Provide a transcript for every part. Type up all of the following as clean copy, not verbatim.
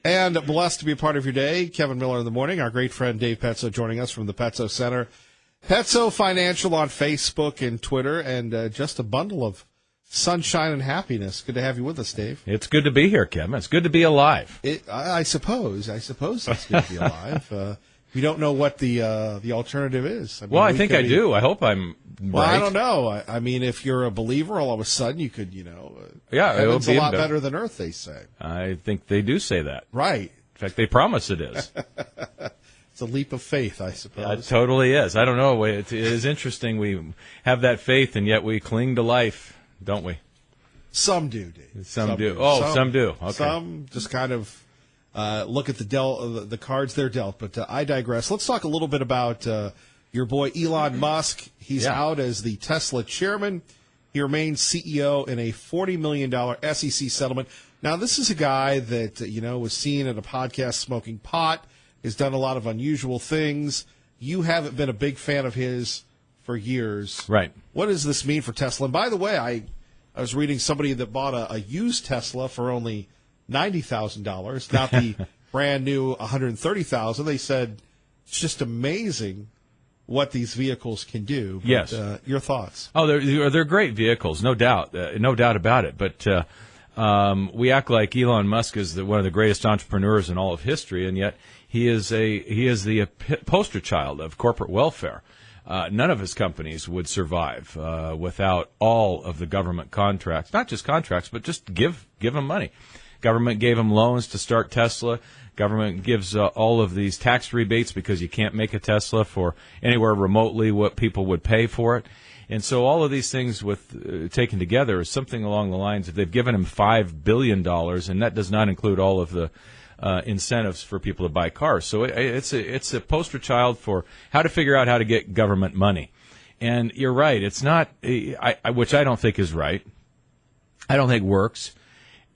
And blessed to be a part of your day. Kevin Miller in the morning. Our great friend Dave Petzo joining us from the Petzo Center. Petzo Financial on Facebook and Twitter, and just a bundle of sunshine and happiness. Good to have you with us, Dave. It's good to be here, Kevin. It's good to be alive. I suppose it's good to be alive. We don't know what the alternative is. I think I do. I hope I'm right. Well, I don't know. I mean, if you're a believer, all of a sudden you could, heaven's a lot better than earth, they say. I think they do say that. Right. In fact, they promise it is. It's a leap of faith, I suppose. It totally is. I don't know. It is interesting. We have that faith, and yet we cling to life, don't we? Some do, Dave. Some do. Oh, some do. Okay. Some just kind of look at the cards they're dealt. But I digress. Let's talk a little bit about your boy Elon Musk. He's out as the Tesla chairman. He remains CEO in a $40 million SEC settlement. Now, this is a guy that, was seen at a podcast smoking pot, has done a lot of unusual things. You haven't been a big fan of his for years. Right. What does this mean for Tesla? And by the way, I was reading somebody that bought a used Tesla for only $90,000, not the brand new $130,000. They said it's just amazing what these vehicles can do. But, yes. Your thoughts? Oh, they're great vehicles, no doubt about it. But we act like Elon Musk is one of the greatest entrepreneurs in all of history, and yet he is the poster child of corporate welfare. None of his companies would survive without all of the government contracts. Not just contracts, but just give him money. Government gave him loans to start Tesla. Government gives all of these tax rebates because you can't make a Tesla for anywhere remotely what people would pay for it. And so all of these things taken together is something along the lines of they've given him $5 billion, and that does not include all of the incentives for people to buy cars. So it's a poster child for how to figure out how to get government money. And you're right, it's not, which I don't think is right. I don't think works.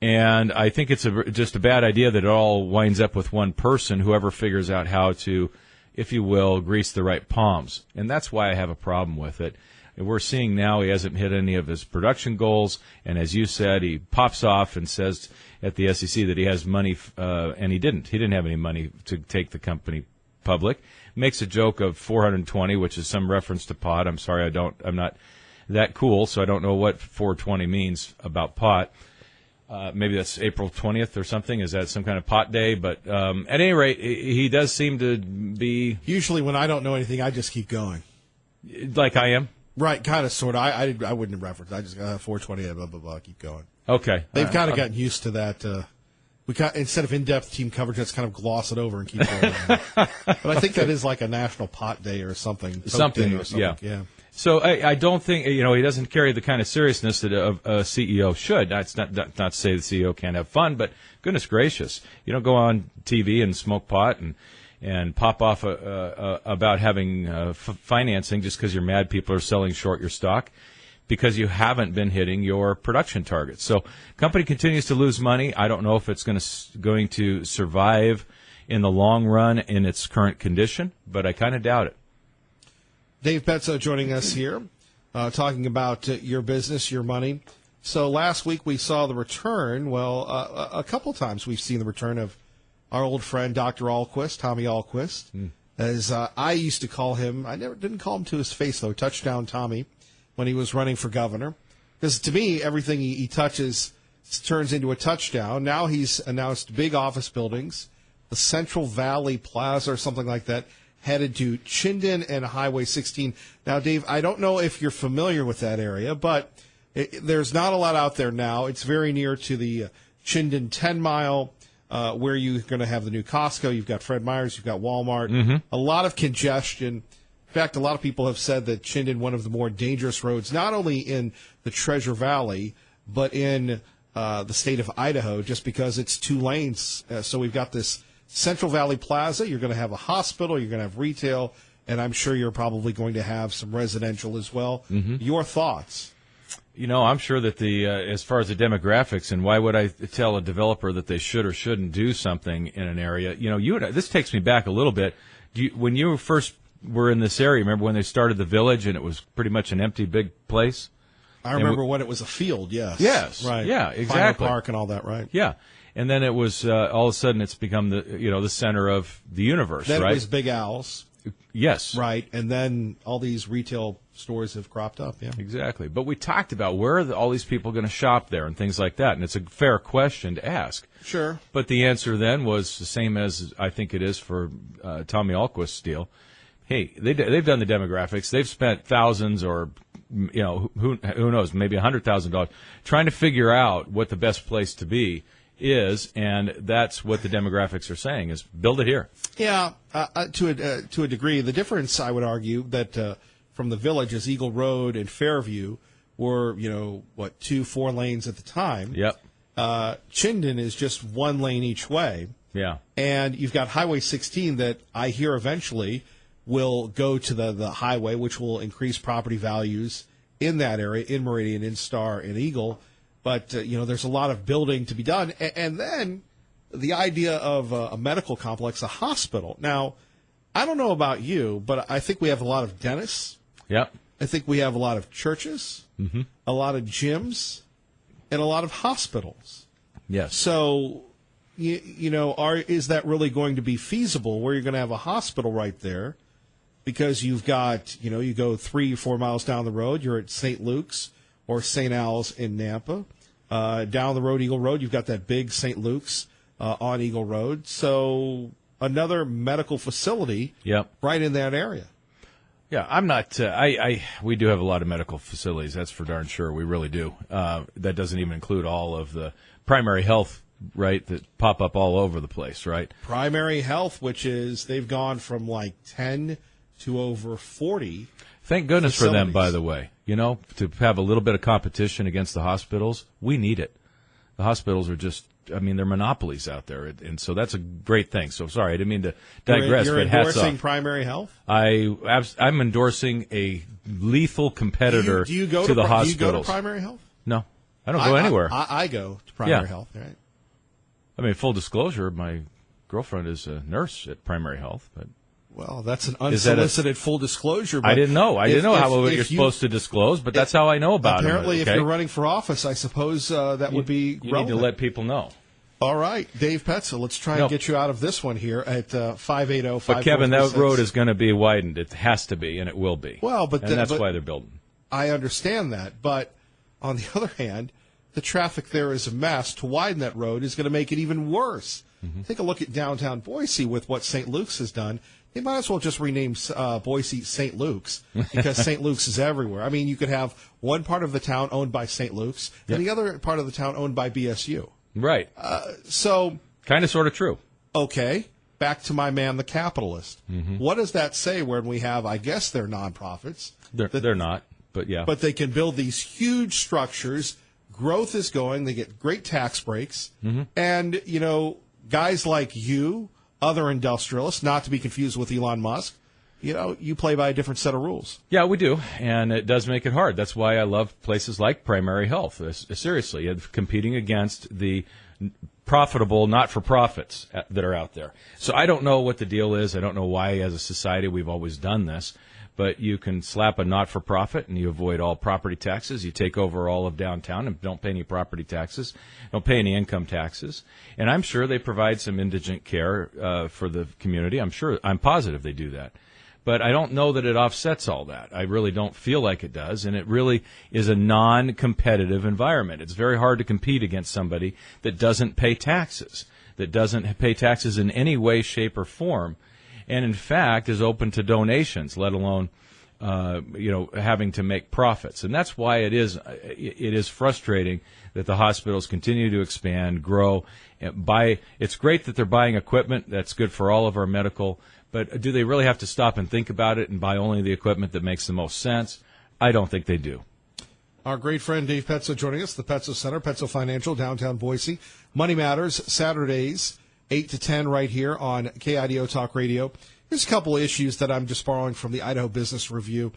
And I think it's just a bad idea that it all winds up with one person, whoever figures out how to, if you will, grease the right palms. And that's why I have a problem with it. And we're seeing now he hasn't hit any of his production goals. And as you said, he pops off and says at the SEC that he has money, and he didn't. He didn't have any money to take the company public. Makes a joke of 420, which is some reference to pot. I'm sorry, I'm not that cool, so I don't know what 420 means about pot. Maybe that's April 20th or something. Is that some kind of pot day? But at any rate, he does seem to be... Usually when I don't know anything, I just keep going. Like I am? Right, kind of, sort of. I wouldn't reference. I just 420, blah, blah, blah, keep going. Okay. They've kind of gotten used to that. Instead of in-depth team coverage, let's kind of gloss it over and keep going. But I think that is like a national pot day or something. Something, yeah. So I don't think, he doesn't carry the kind of seriousness that a CEO should. That's not to say the CEO can't have fun, but goodness gracious, you don't go on TV and smoke pot and pop off about having financing just because you're mad people are selling short your stock because you haven't been hitting your production targets. So company continues to lose money. I don't know if it's going to survive in the long run in its current condition, but I kind of doubt it. Dave Petzo joining us here, talking about your business, your money. So last week we saw the return, a couple times we've seen the return of our old friend Dr. Ahlquist, Tommy Ahlquist. As I used to call him, I didn't call him to his face, though, Touchdown Tommy, when he was running for governor. Because to me, everything he touches turns into a touchdown. Now he's announced big office buildings, the Central Valley Plaza or something like that, headed to Chinden and Highway 16. Now, Dave, I don't know if you're familiar with that area, but there's not a lot out there now. It's very near to the Chinden 10 Mile, where you're going to have the new Costco. You've got Fred Meyer's, you've got Walmart. Mm-hmm. A lot of congestion. In fact, a lot of people have said that Chinden, one of the more dangerous roads, not only in the Treasure Valley, but in the state of Idaho, just because it's 2 lanes. So we've got this Central Valley Plaza. You're going to have a hospital. You're going to have retail. And I'm sure you're probably going to have some residential as well. Mm-hmm. Your thoughts? I'm sure that as far as the demographics, and why would I tell a developer that they should or shouldn't do something in an area? This takes me back a little bit. When you first were in this area, remember when they started the village and it was pretty much an empty big place? I remember when it was a field, yes. Yes. Right. Yeah, exactly. Final Park and all that, right? Yeah. and then it was all of a sudden it's become the center of the universe, Then right? it was Big Al's, Yes, right? And then all these retail stores have cropped up. Yeah. exactly. But we talked about where are all these people going to shop there and things like that, and it's a fair question to ask. Sure. But the answer then was the same as I think it is for Tommy Ahlquist's deal. Hey, they've done the demographics. They've spent thousands, or who knows, maybe $100,000 trying to figure out what the best place to be is, and that's what the demographics are saying: is build it here. Yeah, to a degree. The difference, I would argue, that from the Village is Eagle Road and Fairview were 4 lanes at the time. Yep. Chinden is just 1 lane each way. Yeah. And you've got Highway 16 that I hear eventually will go to the highway, which will increase property values in that area, in Meridian, in Star, and Eagle. But, there's a lot of building to be done. And then the idea of a medical complex, a hospital. Now, I don't know about you, but I think we have a lot of dentists. Yep. I think we have a lot of churches, a lot of gyms, and a lot of hospitals. Yes. So, is that really going to be feasible where you're going to have a hospital right there? Because you've got, you go 3 or 4 miles down the road, you're at St. Luke's or St. Al's in Nampa. Down the road, Eagle Road, you've got that big St. Luke's on Eagle Road. So another medical facility right in that area. Yeah, I'm not. We do have a lot of medical facilities. That's for darn sure. We really do. That doesn't even include all of the primary health, right, that pop up all over the place, right? Primary health, which is they've gone from like 10 to over 40. Thank goodness for them, facilities. by the way. To have a little bit of competition against the hospitals, we need it. The hospitals are just, they're monopolies out there, and so that's a great thing. So sorry, I didn't mean to digress, You're but hats endorsing off. primary health? I'm endorsing a lethal competitor Do you go to the hospitals. Do you go to primary health? No, I don't go anywhere. I go to primary Yeah. health, right? Full disclosure, my girlfriend is a nurse at Primary Health, but Well, that's an Is that unsolicited full disclosure. But I didn't know. I didn't know how you're you- supposed to disclose, but that's how I know about it. Apparently, okay? if you're running for office, I suppose that would be you relevant. need to let people know. All right, Dave Petzel, let's try and get you out of this one here at 580-5436. But Kevin, that road is going to be widened. It has to be, and it will be. Well, but that's why they're building. I understand that, but on the other hand, the traffic there is a mess. To widen that road is going to make it even worse. Take a look at downtown Boise with what St. Luke's has done. They might as well just rename Boise St. Luke's because St. Luke's is everywhere. You could have one part of the town owned by St. Luke's and the other part of the town owned by BSU. Right. So, kind of, sort of true. Okay, back to my man, the capitalist. What does that say when we have, I guess they're nonprofits? They're not, but yeah. But they can build these huge structures. Growth is going. They get great tax breaks. And, guys like you, other industrialists, not to be confused with Elon Musk, you play by a different set of rules. Yeah, we do, and it does make it hard. That's why I love places like Primary Health. Seriously, competing against the profitable not-for-profits that are out there. So I don't know what the deal is. I don't know why, as a society, we've always done this. But you can slap a not-for-profit and you avoid all property taxes. You take over all of downtown and don't pay any property taxes, don't pay any income taxes. And I'm sure they provide some indigent care for the community. I'm positive they do that. But I don't know that it offsets all that. I really don't feel like it does, and it really is a non-competitive environment. It's very hard to compete against somebody that doesn't pay taxes, that doesn't pay taxes in any way, shape, or form, and in fact is open to donations, let alone having to make profits. And that's why it is frustrating that the hospitals continue to expand, grow, and buy. It's great that they're buying equipment. That's good for all of our medical. But do they really have to stop and think about it and buy only the equipment that makes the most sense? I don't think they do. Our great friend Dave Petzel joining us, the Petzel Center, Petzel Financial, downtown Boise. Money Matters, Saturdays, 8 to 10 right here on KIDO Talk Radio. Here's a couple of issues that I'm just borrowing from the Idaho Business Review.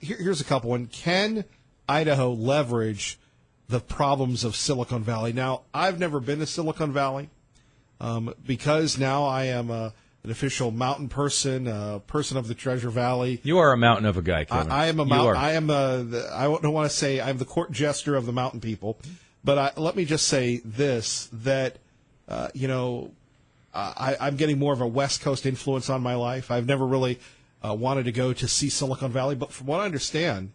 Here's a couple. One, can Idaho leverage the problems of Silicon Valley? Now, I've never been to Silicon Valley because now I am an official mountain person, a person of the Treasure Valley. You are a mountain of a guy, Kevin. I am a You mountain. are. I am I don't want to say I'm the court jester of the mountain people, but let me just say this: that I'm getting more of a West Coast influence on my life. I've never really wanted to go to see Silicon Valley, but from what I understand,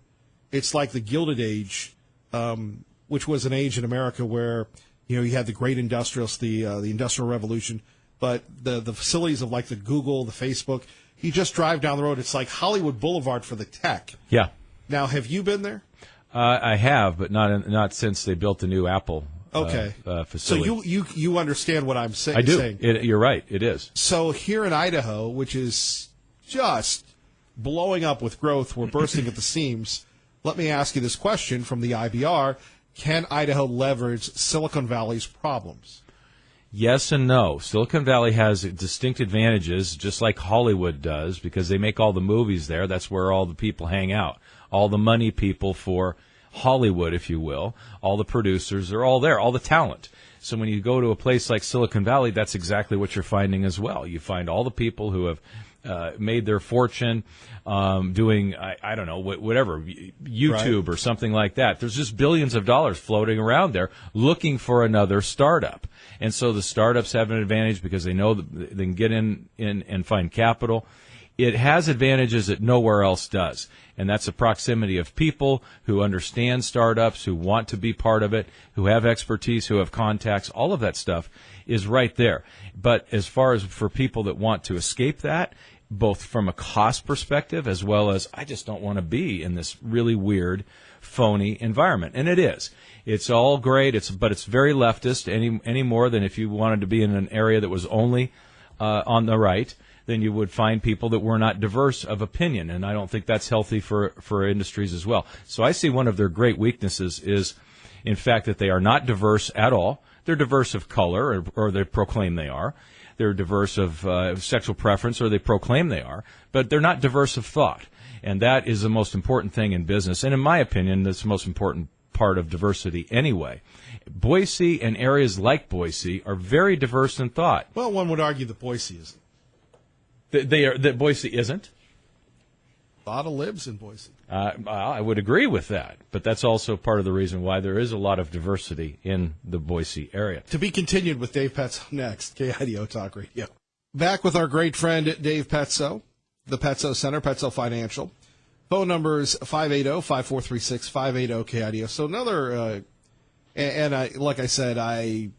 it's like the Gilded Age, which was an age in America where you had the great industrialists, the Industrial Revolution, but the facilities of like the Google, the Facebook, you just drive down the road. It's like Hollywood Boulevard for the tech. Yeah. Now, have you been there? I have, but not since they built the new Apple facility. So you understand what I'm saying? I do. Saying. You're right. It is. So here in Idaho, which is just blowing up with growth, we're bursting at the seams. Let me ask you this question from the IBR. Can Idaho leverage Silicon Valley's problems? Yes and no. Silicon Valley has distinct advantages, just like Hollywood does, because they make all the movies there. That's where all the people hang out. All the money people for Hollywood, if you will, all the producers, they're all there, all the talent. So when you go to a place like Silicon Valley, that's exactly what you're finding as well. You find all the people who have made their fortune doing, I don't know, whatever, YouTube or something like that. There's just billions of dollars floating around there looking for another startup. And so the startups have an advantage because they know that they can get in and find capital. It has advantages that nowhere else does, and that's the proximity of people who understand startups, who want to be part of it, who have expertise, who have contacts. All of that stuff is right there. But as far as for people that want to escape that, both from a cost perspective as well as I just don't want to be in this really weird, phony environment. And it is. It's all great, but it's very leftist, any more than if you wanted to be in an area that was only on the right. Then you would find people that were not diverse of opinion, and I don't think that's healthy for industries as well. So I see one of their great weaknesses is, in fact, that they are not diverse at all. They're diverse of color, or they proclaim they are. They're diverse of sexual preference, or they proclaim they are, but they're not diverse of thought. And that is the most important thing in business, and in my opinion, that's the most important part of diversity anyway. Boise and areas like Boise are very diverse in thought. Well, one would argue that Boise isn't. That Boise isn't? A lot of libs in Boise. I would agree with that, but that's also part of the reason why there is a lot of diversity in the Boise area. To be continued with Dave Petso next, KIDO Talk Radio. Back with our great friend Dave Petso, the Petso Center, Petso Financial. Phone numbers 580-5436, 580-KIDO. So another, like I said, I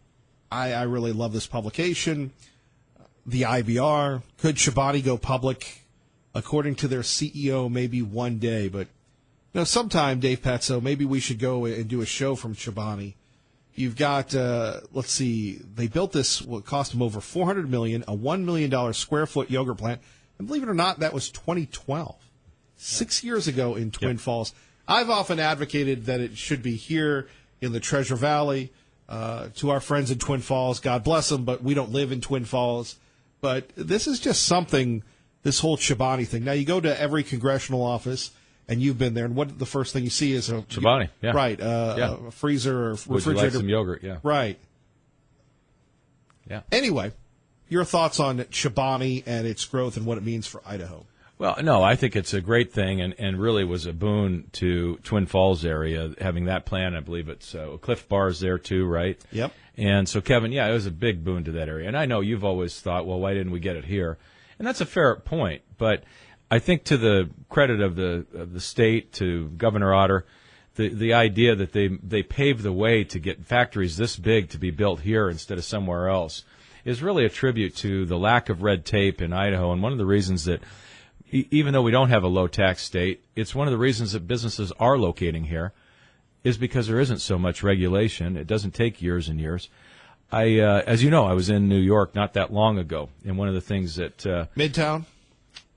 really love this publication. The IBR. Could Chobani go public? According to their CEO, maybe one day. But sometime, Dave Petso, maybe we should go and do a show from Chobani. You've got, let's see, they built this, what cost them over $400 million, a $1 million square foot yogurt plant. And believe it or not, that was 2012, 6 years ago in Twin Falls. I've often advocated that it should be here in the Treasure Valley. To our friends in Twin Falls, God bless them, but we don't live in Twin Falls. But this is just something, this whole Chobani thing. Now, you go to every congressional office, and you've been there, and what the first thing you see is a Chobani, right, a freezer or refrigerator. Would you like some yogurt? Yeah, right. Yeah. Anyway, your thoughts on Chobani and its growth and what it means for Idaho? Well, no, I think it's a great thing, and really was a boon to Twin Falls area having that plant. I believe it's Cliff Bar's there too, right? Yep. And so, Kevin, yeah, it was a big boon to that area. And I know you've always thought, well, why didn't we get it here? And that's a fair point. But I think to the credit of the state, to Governor Otter, the idea that they paved the way to get factories this big to be built here instead of somewhere else is really a tribute to the lack of red tape in Idaho. And one of the reasons that, even though we don't have a low-tax state, it's one of the reasons that businesses are locating here is because there isn't so much regulation. It doesn't take years and years. As you know, I was in New York not that long ago, and one of the things that Midtown?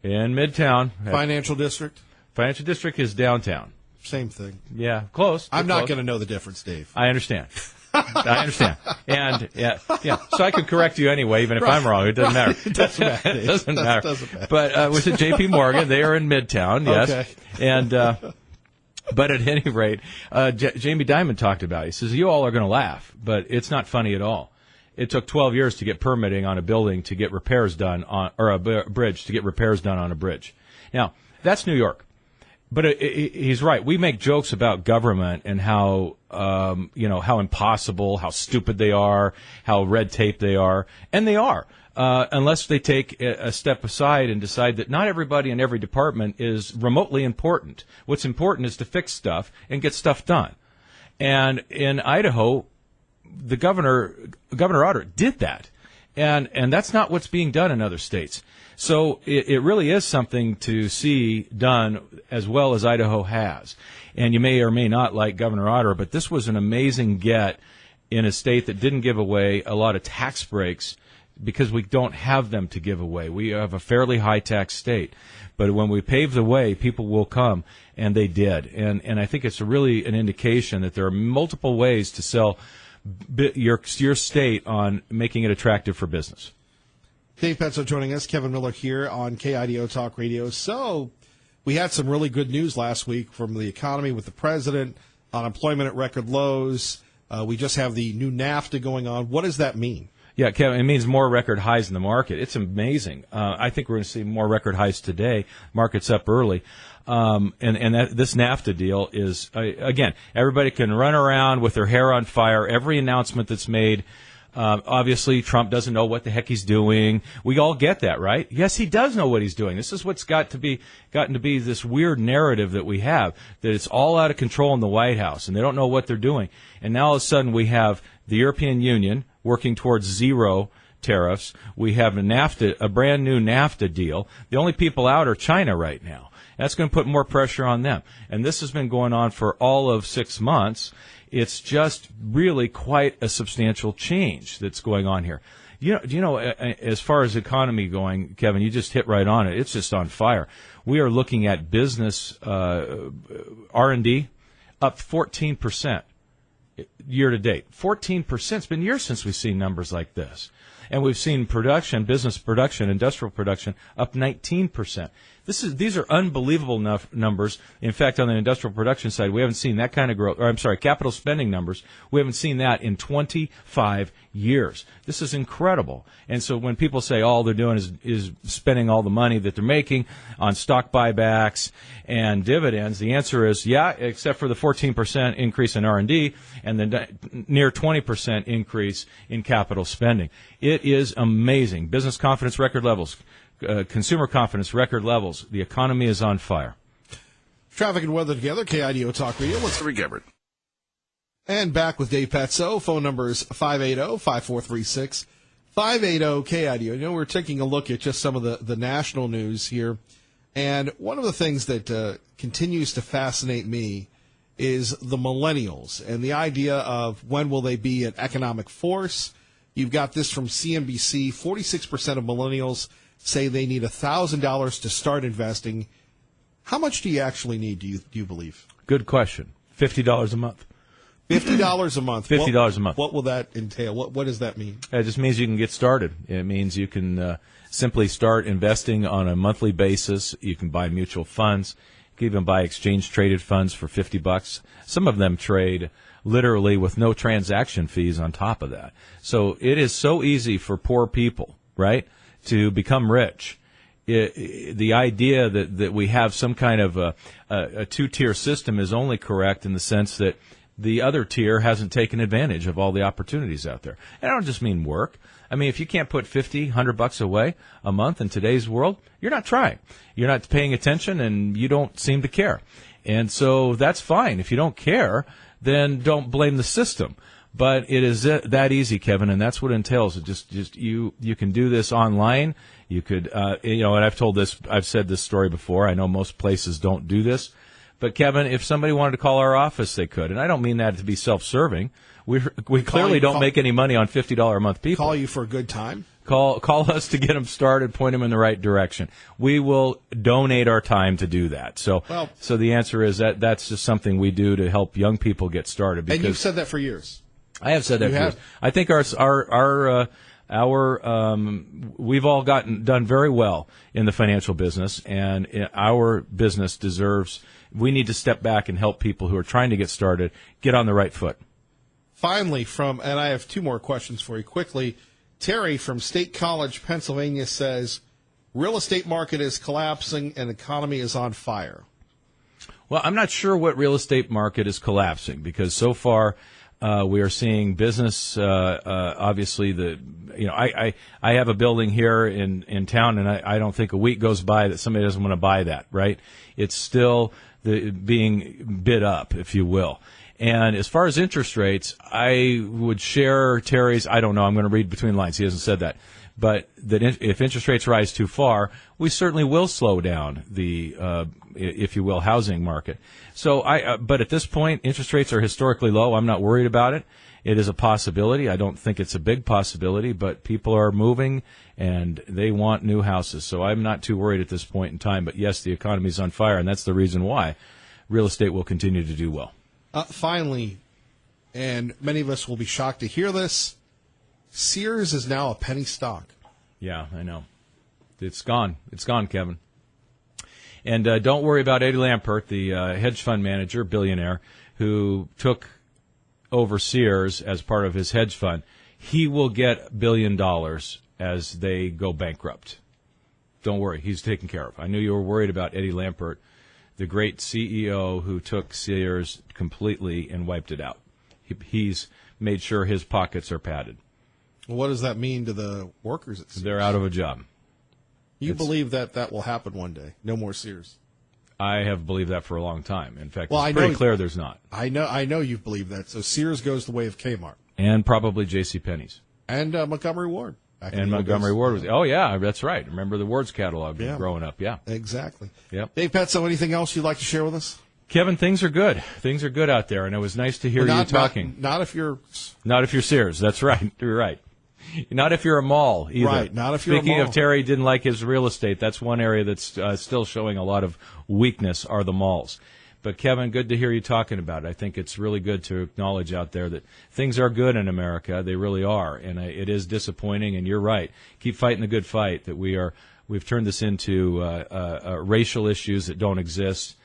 In Midtown. Financial District? Financial District is downtown. Same thing. Yeah, close. I'm not going to know the difference, Dave. I understand. I understand. And, yeah, so I could correct you anyway, even if I'm wrong. It doesn't matter. It doesn't matter. It doesn't matter. Doesn't matter. But was it J.P. Morgan? They are in Midtown, yes. Okay. And, but at any rate, Jamie Dimon talked about it. He says, you all are going to laugh, but it's not funny at all. It took 12 years to get permitting on a building to get repairs done on, or a bridge to get repairs done on a bridge. Now, that's New York. But he's right. We make jokes about government and how how impossible, how stupid they are, how red tape they are, and they are. Unless they take a step aside and decide that not everybody in every department is remotely important. What's important is to fix stuff and get stuff done. And in Idaho, the Governor Otter did that. And that's not what's being done in other states. So it really is something to see done as well as Idaho has. And you may or may not like Governor Otter, but this was an amazing get in a state that didn't give away a lot of tax breaks because we don't have them to give away. We have a fairly high tax state. But when we pave the way, people will come, and they did. And I think it's really an indication that there are multiple ways to sell your state on making it attractive for business. Dave Petzo joining us, Kevin Miller here on KIDO Talk Radio. So we had some really good news last week from the economy with the president, unemployment at record lows. We just have the new NAFTA going on. What does that mean? Yeah, Kevin, it means more record highs in the market. It's amazing. I think we're going to see more record highs today. Market's up early. This NAFTA deal is, again, everybody can run around with their hair on fire. Every announcement that's made, obviously Trump doesn't know what the heck he's doing. We all get that, right? Yes, he does know what he's doing. This is what's gotten to be this weird narrative that we have, that it's all out of control in the White House, and they don't know what they're doing. And now all of a sudden we have the European Union working towards zero tariffs. We have a brand new NAFTA deal. The only people out are China right now. That's going to put more pressure on them. And this has been going on for all of 6 months. It's just really quite a substantial change that's going on here. As far as economy going, Kevin, you just hit right on it. It's just on fire. We are looking at business R&D up 14%. Year to date, 14%. It's been years since we've seen numbers like this. And we've seen business production, industrial production up 19%. These are unbelievable numbers. In fact, on the industrial production side, we haven't seen that kind of growth. Capital spending numbers, we haven't seen that in 25 years. This is incredible. And so when people say all they're doing is spending all the money that they're making on stock buybacks and dividends, the answer is yeah, except for the 14% increase in R&D and the near 20% increase in capital spending. It is amazing. Business confidence record levels. Consumer confidence record levels. The economy is on fire. Traffic and weather together, KIDO Talk Radio. Let's Rick Everett. And back with Dave Petzo. Phone number is 580-5436, 580-KIDO. We're taking a look at just some of the national news here. And one of the things that continues to fascinate me is the millennials and the idea of when will they be an economic force. You've got this from CNBC. 46% of millennials say they need $1,000 to start investing. How much do you actually need, do you believe? Good question. $50 a month. $50 a month. $50 a month. What will that entail? What does that mean? It just means you can get started. It means you can simply start investing on a monthly basis. You can buy mutual funds. You can even buy exchange-traded funds for $50. Some of them trade literally with no transaction fees on top of that. So it is so easy for poor people, right, to become rich. The idea that we have some kind of a two-tier system is only correct in the sense that the other tier hasn't taken advantage of all the opportunities out there. And I don't just mean work. I mean, if you can't put $50, $100 away a month in today's world, you're not trying. You're not paying attention, and you don't seem to care. And so that's fine. If you don't care, then don't blame the system. But it is that easy, Kevin, and that's what it entails. It just you can do this online. You could, and I've said this story before. I know most places don't do this. But, Kevin, if somebody wanted to call our office, they could. And I don't mean that to be self-serving. We clearly don't make any money on $50 a month people. Call you for a good time? Call us to get them started, point them in the right direction. We will donate our time to do that. So the answer is that's just something we do to help young people get started. Because and you've said that for years. I have said that for years. I think we've all done very well in the financial business, and our business deserves. We need to step back and help people who are trying to get started get on the right foot. Finally, and I have two more questions for you quickly. Terry from State College, Pennsylvania says, real estate market is collapsing and economy is on fire. Well, I'm not sure what real estate market is collapsing because so far we are seeing business. Obviously, I have a building here in town, and I don't think a week goes by that somebody doesn't want to buy that. Right? It's still being bid up, if you will. And as far as interest rates, I would share Terry's. I don't know. I'm going to read between lines. He hasn't said that. But that if interest rates rise too far, we certainly will slow down the, if you will, housing market. So but at this point, interest rates are historically low. I'm not worried about it. It is a possibility. I don't think it's a big possibility, but people are moving and they want new houses. So I'm not too worried at this point in time. But yes, the economy's on fire, and that's the reason why real estate will continue to do well. Finally, and many of us will be shocked to hear this, Sears is now a penny stock. Yeah, I know. It's gone. It's gone, Kevin. And don't worry about Eddie Lampert, the hedge fund manager, billionaire, who took over Sears as part of his hedge fund. He will get $1 billion as they go bankrupt. Don't worry. He's taken care of. I knew you were worried about Eddie Lampert, the great CEO who took Sears completely and wiped it out. He's made sure his pockets are padded. What does that mean to the workers at Sears? They're out of a job. You believe that will happen one day? No more Sears? I have believed that for a long time. In fact, well, it's pretty clear there's not. I know you've believed that. So Sears goes the way of Kmart. And probably JCPenney's. And Montgomery Ward. And Montgomery Ward was, oh yeah, that's right. Remember the Ward's catalog growing up, yeah. Exactly. Yep. Dave Petzo, anything else you'd like to share with us? Kevin, things are good. Things are good out there, and it was nice to hear you talking. Not if you're... Not if you're Sears, that's right. You're right. Not if you're a mall, either. Right, not if you're a mall. Speaking of Terry didn't like his real estate, that's one area that's still showing a lot of weakness are the malls. But, Kevin, good to hear you talking about it. I think it's really good to acknowledge out there that things are good in America. They really are. And it is disappointing, and you're right. Keep fighting the good fight, that we've turned this into racial issues that don't exist,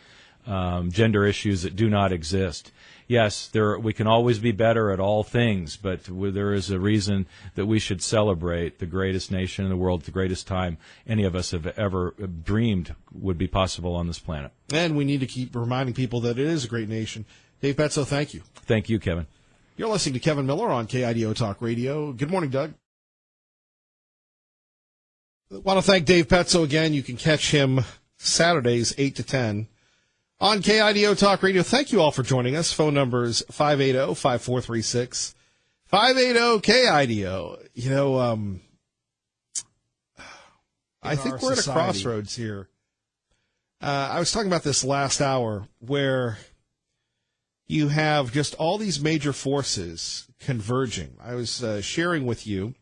gender issues that do not exist. Yes, we can always be better at all things, but there is a reason that we should celebrate the greatest nation in the world, the greatest time any of us have ever dreamed would be possible on this planet. And we need to keep reminding people that it is a great nation. Dave Petzo, thank you. Thank you, Kevin. You're listening to Kevin Miller on KIDO Talk Radio. Good morning, Doug. I want to thank Dave Petzo again. You can catch him Saturdays, 8 to 10. On KIDO Talk Radio, thank you all for joining us. Phone numbers 580-5436, 580-KIDO. You know, I think we're at a crossroads here. I was talking about this last hour where you have just all these major forces converging. I was sharing with you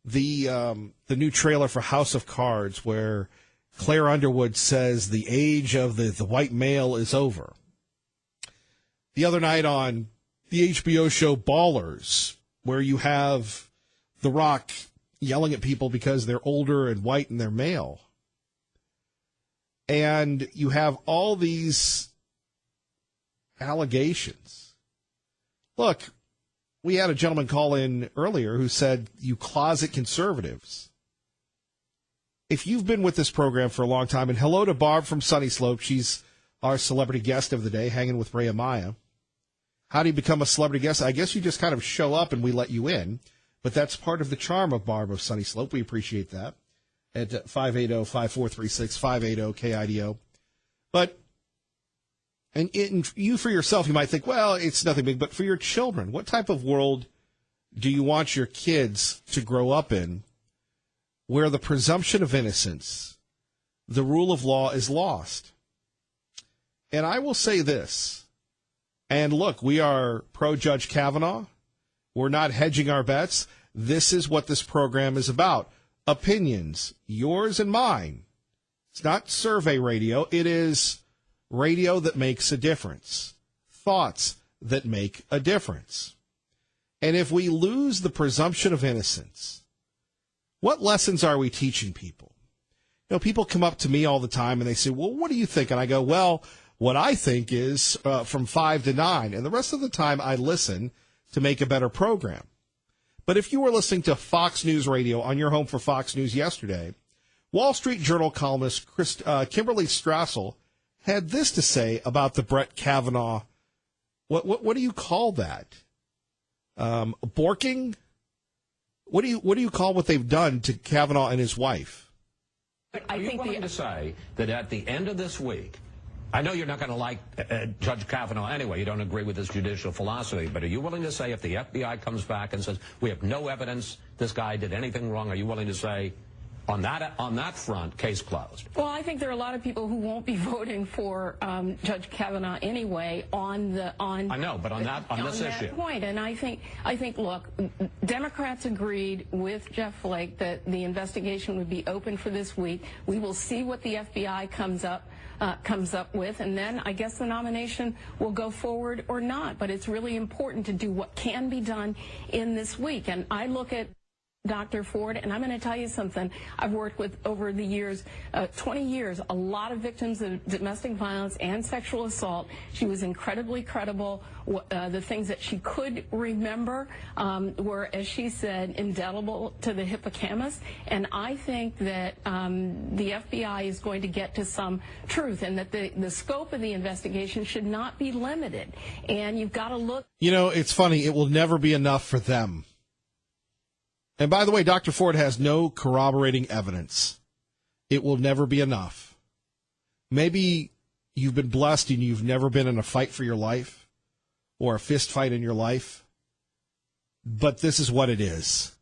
the new trailer for House of Cards where Claire Underwood says the age of the white male is over. The other night on the HBO show Ballers, where you have The Rock yelling at people because they're older and white and they're male. And you have all these allegations. Look, we had a gentleman call in earlier who said, you closet conservatives. If you've been with this program for a long time, and hello to Barb from Sunny Slope, she's our celebrity guest of the day, hanging with Ray Amaya. How do you become a celebrity guest? I guess you just kind of show up and we let you in, but that's part of the charm of Barb of Sunny Slope. We appreciate that at 580-5436, 580-KIDO. But, and you for yourself, you might think, well, it's nothing big, but for your children, what type of world do you want your kids to grow up in where the presumption of innocence, the rule of law is lost? And I will say this, and look, we are pro-Judge Kavanaugh. We're not hedging our bets. This is what this program is about. Opinions, yours and mine. It's not survey radio. It is radio that makes a difference. Thoughts that make a difference. And if we lose the presumption of innocence, what lessons are we teaching people? You know, people come up to me all the time and they say, well, what do you think? And I go, well, what I think is from 5 to 9. And the rest of the time I listen to make a better program. But if you were listening to Fox News Radio on your home for Fox News yesterday, Wall Street Journal columnist Kimberly Strassel had this to say about the Brett Kavanaugh. What do you call that? Borking? What do you call what they've done to Kavanaugh and his wife? Are you willing to say that at the end of this week, I know you're not going to like Judge Kavanaugh anyway, you don't agree with his judicial philosophy, but are you willing to say if the FBI comes back and says, we have no evidence this guy did anything wrong, are you willing to say, on that front, case closed? Well, I think there are a lot of people who won't be voting for Judge Kavanaugh anyway I know, but on this issue point. And I think look, Democrats agreed with Jeff Flake that the investigation would be open for this week. We will see what the FBI comes up with, and then I guess the nomination will go forward or not. But it's really important to do what can be done in this week. And I look at Dr. Ford, and I'm going to tell you something. I've worked with, over the years, 20 years, a lot of victims of domestic violence and sexual assault. She was incredibly credible. The things that she could remember were, as she said, indelible to the hippocampus. And I think that the FBI is going to get to some truth, and that the scope of the investigation should not be limited. And you've got to look. You know, it's funny. It will never be enough for them. And by the way, Dr. Ford has no corroborating evidence. It will never be enough. Maybe you've been blessed and you've never been in a fight for your life or a fist fight in your life. But this is what it is.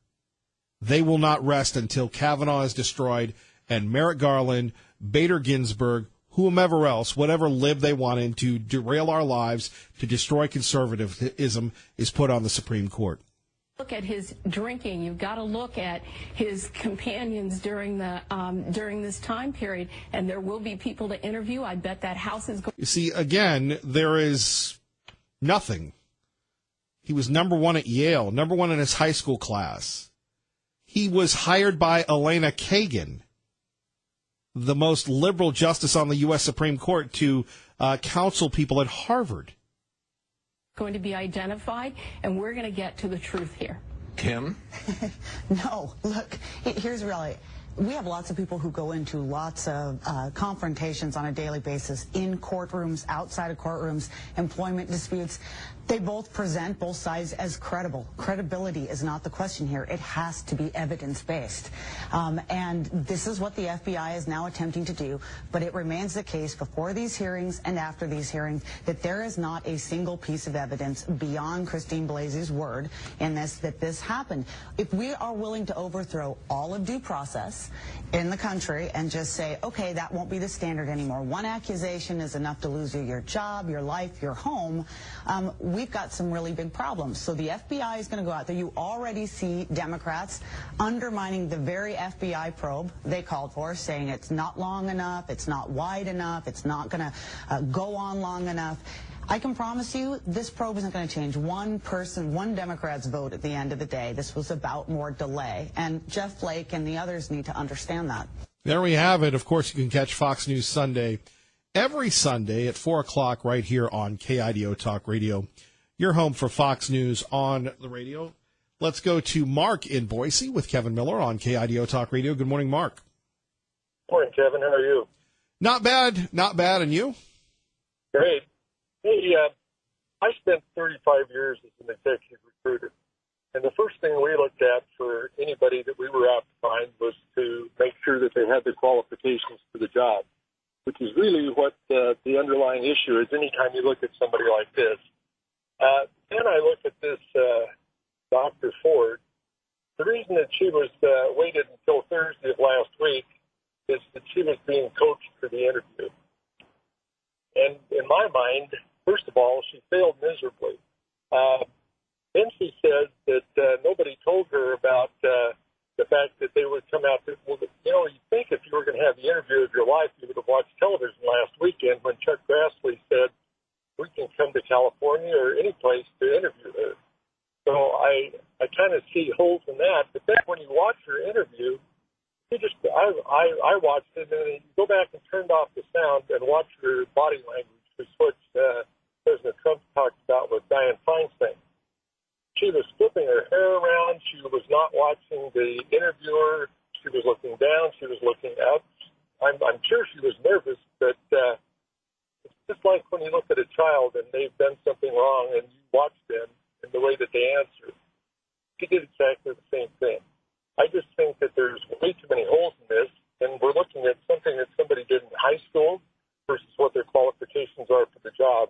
They will not rest until Kavanaugh is destroyed and Merrick Garland, Bader Ginsburg, whomever else, whatever lib they want in to derail our lives, to destroy conservatism, is put on the Supreme Court. Look at his drinking. You've got to look at his companions during this time period, and there will be people to interview. I bet that House is going. You see, again, there is nothing. He was number one at Yale, number one in his high school class. He was hired by Elena Kagan, the most liberal justice on the U.S. Supreme Court, to counsel people at Harvard. Going to be identified, and we're going to get to the truth here. Kim? No, look, here's really. We have lots of people who go into lots of confrontations on a daily basis in courtrooms, outside of courtrooms, employment disputes. They both present both sides as credible. Credibility is not the question here. It has to be evidence-based. And this is what the FBI is now attempting to do, but it remains the case before these hearings and after these hearings that there is not a single piece of evidence beyond Christine Blasey's word in this, that this happened. If we are willing to overthrow all of due process in the country and just say, okay, that won't be the standard anymore. One accusation is enough to lose you your job, your life, your home. We've got some really big problems. So the FBI is going to go out there. You already see Democrats undermining the very FBI probe they called for, saying it's not long enough, it's not wide enough, it's not going to go on long enough. I can promise you this probe isn't going to change one Democrat's vote at the end of the day. This was about more delay. And Jeff Flake and the others need to understand that. There we have it. Of course, you can catch Fox News Sunday every Sunday at 4 o'clock right here on KIDO Talk Radio. Your home for Fox News on the radio. Let's go to Mark in Boise with Kevin Miller on KIDO Talk Radio. Good morning, Mark. Morning, Kevin. How are you? Not bad. Not bad. And you? Great. Hey, I spent 35 years as an executive recruiter, and the first thing we looked at for anybody that we were out to find was to make sure that they had the qualifications for the job, which is really what the underlying issue is anytime you look at somebody like this. Then I look at this Dr. Ford. The reason that she was waited until Thursday of last week is that she was being coached for the interview. And in my mind, first of all, she failed miserably. Then she says that nobody told her about the fact that they would come out. Well, you know, you'd think if you were going to have the interview of your life, you would have watched television last weekend when Chuck Grassley said, we can come to California or any place to interview her. So I kind of see holes in that. But then when you watch her interview, I watched it, and you go back and turned off the sound and watch her body language, which is what President Trump talked about with Dianne Feinstein. She was flipping her hair around. She was not watching the interviewer. She was looking down. She was looking up. I'm sure she was nervous, but they've done something wrong and you watch them and the way that they answer, he did exactly the same thing. I just think that there's way too many holes in this, and we're looking at something that somebody did in high school versus what their qualifications are for the job.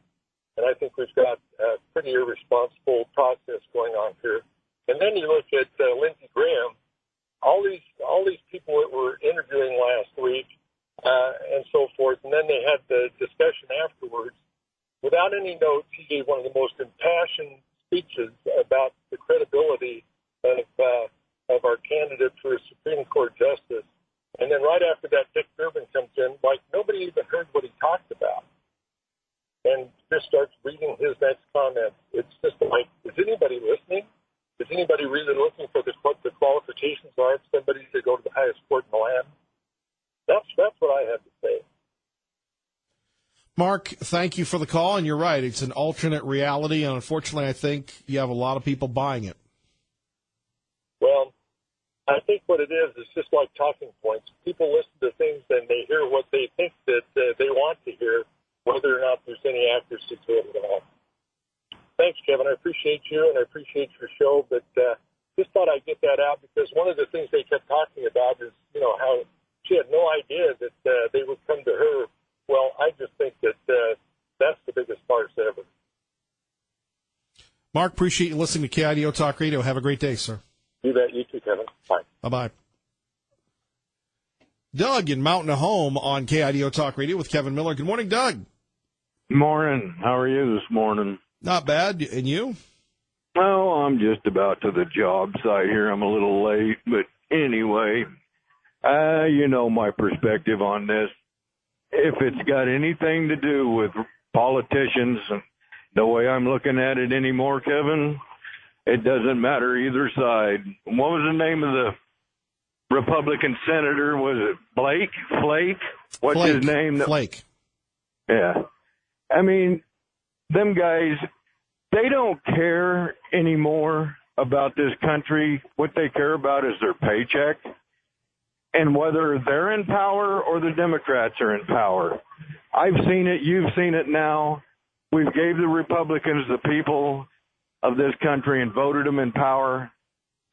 And I think we've got a pretty irresponsible process going on here. And then you look at Lindsey Graham, all these people that were interviewing last week and so forth, and then they had the discussion afterwards. Without any notes, he gave one of the most impassioned speeches about the credibility of our candidate for a Supreme Court justice. And then right after that, Dick Durbin comes in, like nobody even heard what he talked about, and just starts reading his next comments. It's just like, is anybody listening? Is anybody really looking for what the qualifications are of somebody to go to the highest court in the land? That's what I have to say. Mark, thank you for the call, and you're right. It's an alternate reality, and unfortunately, I think you have a lot of people buying it. Well, I think what it is just like talking points. People listen to things and they hear what they think that they want to hear, whether or not there's any accuracy to it at all. Thanks, Kevin. I appreciate you, and I appreciate your show, but just thought I'd get that out because one of the things they kept talking about is, how she had no idea that they would come to her. Well, I just think that that's the biggest farce ever. Mark, appreciate you listening to KIDO Talk Radio. Have a great day, sir. You bet. You too, Kevin. Bye. Bye-bye. Doug in Mountain Home on KIDO Talk Radio with Kevin Miller. Good morning, Doug. Morning. How are you this morning? Not bad. And you? Oh, I'm just about to the job site here. I'm a little late, but anyway, you know my perspective on this. If it's got anything to do with politicians, the way I'm looking at it anymore, Kevin, it doesn't matter either side. What was the name of the Republican senator? Was it Blake? Flake? What's Flake. his name? Flake. Yeah. I mean, them guys, they don't care anymore about this country. What they care about is their paycheck. And whether they're in power or the Democrats are in power. I've seen it. You've seen it now. We've gave the Republicans the people of this country and voted them in power,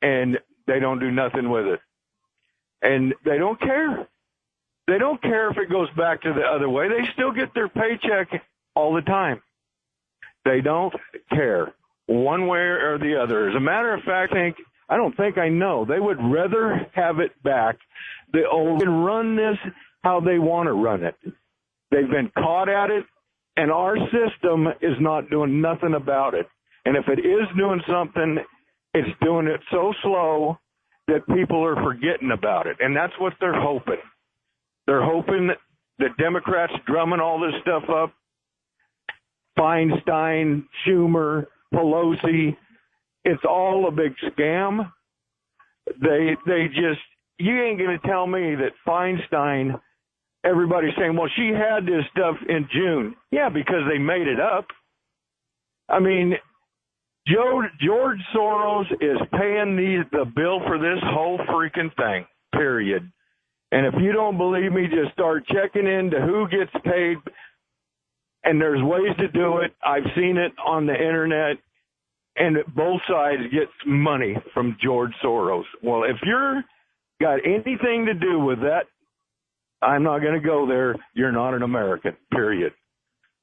and they don't do nothing with it. And they don't care. They don't care if it goes back to the other way. They still get their paycheck all the time. They don't care one way or the other. As a matter of fact, I don't think I know. They would rather have it back. The old and run this how they want to run it. They've been caught at it, and our system is not doing nothing about it. And if it is doing something, it's doing it so slow that people are forgetting about it. And that's what they're hoping. They're hoping that the Democrats drumming all this stuff up, Feinstein, Schumer, Pelosi, it's all a big scam. They just, you ain't going to tell me that Feinstein, everybody's saying, well, she had this stuff in June. Yeah, because they made it up. I mean, George Soros is paying the bill for this whole freaking thing, period. And if you don't believe me, just start checking into who gets paid. And there's ways to do it. I've seen it on the internet. And both sides get money from George Soros. Well, if you're got anything to do with that, I'm not going to go there. You're not an American, period.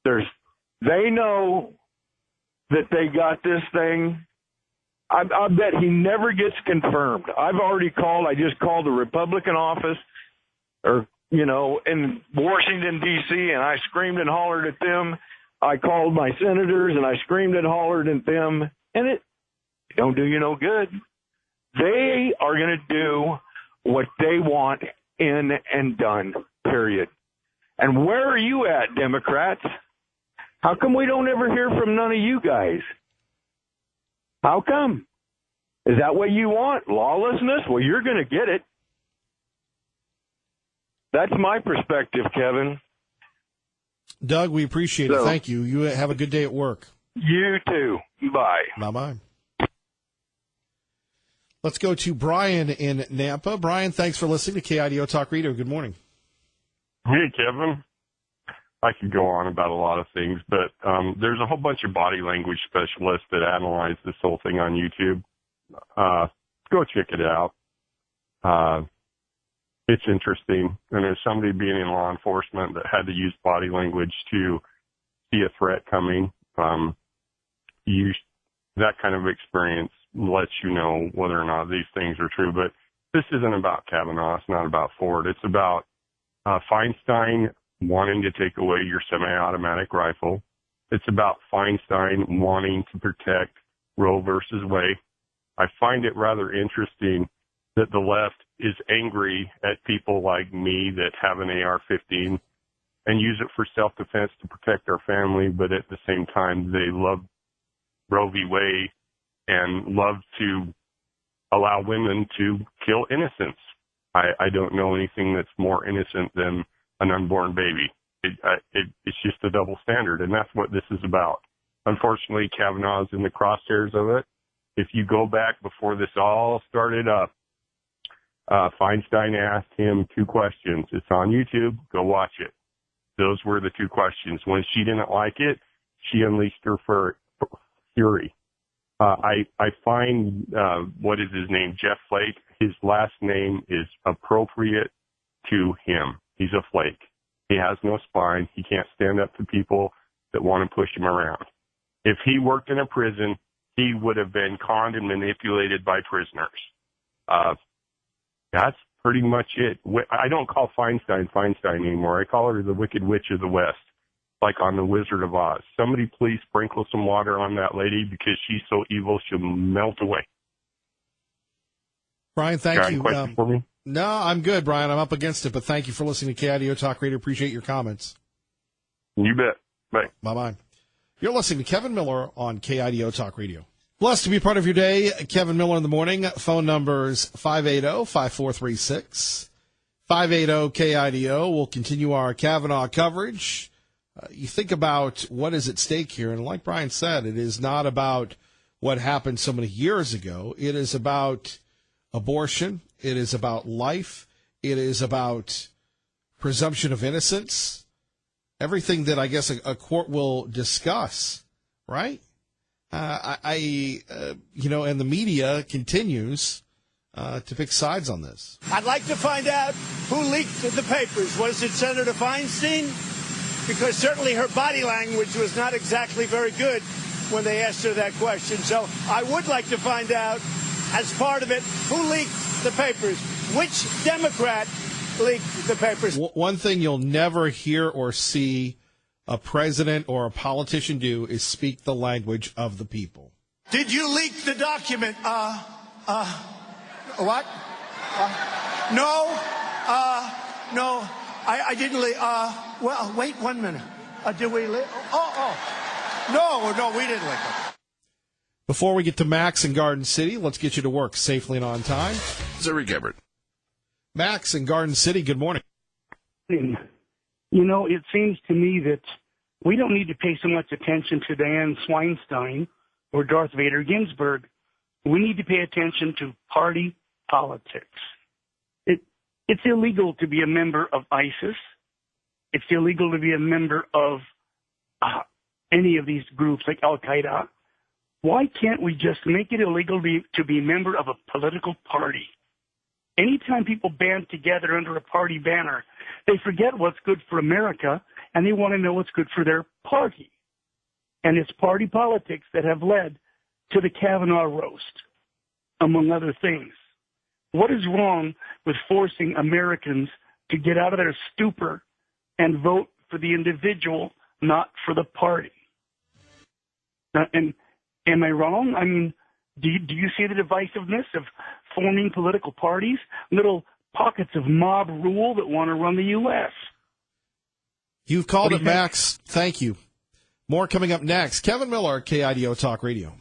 They know that they got this thing. I bet he never gets confirmed. I've already called. I just called the Republican office in Washington, D.C., and I screamed and hollered at them. I called my senators, and I screamed and hollered at them, and it don't do you no good. They are going to do what they want in and done, period. And where are you at, Democrats? How come we don't ever hear from none of you guys? How come? Is that what you want? Lawlessness? Well, you're going to get it. That's my perspective, Kevin. Doug, we appreciate it. Thank you. You have a good day at work. You too. Bye. Bye-bye. Let's go to Brian in Nampa. Brian, thanks for listening to KIDO Talk Radio. Good morning. Hey, Kevin. I could go on about a lot of things, but there's a whole bunch of body language specialists that analyze this whole thing on YouTube. Go check it out. It's interesting. And as somebody being in law enforcement that had to use body language to see a threat coming, that kind of experience lets you know whether or not these things are true. But this isn't about Kavanaugh. It's not about Ford. It's about Feinstein wanting to take away your semi-automatic rifle. It's about Feinstein wanting to protect Roe versus Wade. I find it rather interesting that the left is angry at people like me that have an AR-15 and use it for self-defense to protect our family, but at the same time they love Roe v. Wade and love to allow women to kill innocents. I don't know anything that's more innocent than an unborn baby. It's just a double standard, and that's what this is about. Unfortunately, Kavanaugh's in the crosshairs of it. If you go back before this all started up, Feinstein asked him 2 questions. It's on YouTube. Go watch it. Those were the 2 questions. When she didn't like it, she unleashed her fury. I find, what is his name? Jeff Flake. His last name is appropriate to him. He's a flake. He has no spine. He can't stand up to people that want to push him around. If he worked in a prison, he would have been conned and manipulated by prisoners. That's pretty much it. I don't call Feinstein anymore. I call her the Wicked Witch of the West, like on The Wizard of Oz. Somebody please sprinkle some water on that lady because she's so evil she'll melt away. Brian, thank you. Question for me? No, I'm good, Brian. I'm up against it, but thank you for listening to KIDO Talk Radio. Appreciate your comments. You bet. Bye. Bye-bye. You're listening to Kevin Miller on KIDO Talk Radio. Blessed to be part of your day. Kevin Miller in the morning. Phone numbers 580-5436. 580-KIDO. We'll continue our Kavanaugh coverage. You think about what is at stake here, and like Brian said, it is not about what happened so many years ago. It is about abortion. It is about life. It is about presumption of innocence. Everything that I guess a court will discuss, right? And the media continues to pick sides on this. I'd like to find out who leaked the papers. Was it Senator Feinstein? Because certainly her body language was not exactly very good when they asked her that question. So I would like to find out, as part of it, who leaked the papers? Which Democrat leaked the papers? One thing you'll never hear or see a president or a politician do is speak the language of the people. Did you leak the document? What? No. No. I didn't leak. Well, wait 1 minute. Did we leak? No, we didn't leak it. Before we get to Max in Garden City, let's get you to work safely and on time. Zuri Gabbard. Max in Garden City, good morning. You know, it seems to me that we don't need to pay so much attention to Dianne Sweinstein or Darth Vader Ginsburg. We need to pay attention to party politics. It's illegal to be a member of ISIS. It's illegal to be a member of any of these groups like Al-Qaeda. Why can't we just make it illegal to be a member of a political party? Anytime people band together under a party banner, they forget what's good for America, and they want to know what's good for their party. And it's party politics that have led to the Kavanaugh roast, among other things. What is wrong with forcing Americans to get out of their stupor and vote for the individual, not for the party? And am I wrong? I mean, do you see the divisiveness of forming political parties, little pockets of mob rule that want to run the U.S.? You've called it, Max. Thank you. More coming up next. Kevin Miller, KIDO Talk Radio.